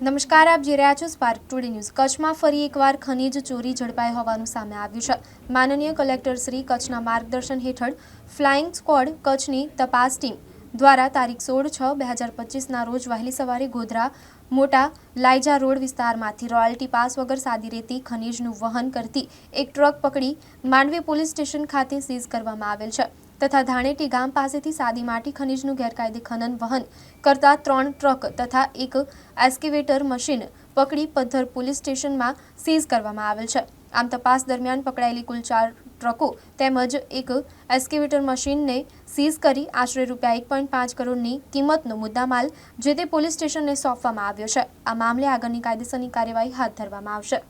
નમસ્કાર, આપ જોઈ રહ્યા છો સ્પાર્ક ટુડે ન્યૂઝ। કચ્છમાં ફરી એકવાર ખનીજ ચોરી ઝડપાઈ હોવાનું સામે આવ્યું છે। માનનીય કલેક્ટર શ્રી કચ્છના માર્ગદર્શન હેઠળ ફ્લાઇંગ સ્ક્વોડ કચ્છની તપાસ ટીમ દ્વારા તારીખ 16/6/2025ના રોજ વહેલી સવારે ગોધરા મોટા લાયજા રોડ વિસ્તારમાંથી રોયલ્ટી પાસ વગર સાદી રેતી ખનીજનું વહન કરતી એક ટ્રક પકડી માંડવી પોલીસ સ્ટેશન ખાતે સીઝ કરવામાં આવેલ છે તથા ધાણેટી ગામ પાસેથી સાદી માટી ખનીજનું ગેરકાયદે ખનન વહન કરતા 3 ટ્રક તથા એક એસ્કેવેટર મશીન પકડી પદ્ધર પોલીસ સ્ટેશનમાં સીઝ કરવામાં આવેલ છે। આમ તપાસ દરમિયાન પકડાયેલી કુલ 4 ટ્રકો તેમજ એક એસ્કેવેટર મશીનને સીઝ કરી આશરે ₹1.5 કરોડની કિંમતનો મુદ્દામાલ જે તે પોલીસ સ્ટેશનને સોંપવામાં આવ્યો છે। આ મામલે આગળની કાયદેસરની કાર્યવાહી હાથ ધરવામાં આવશે।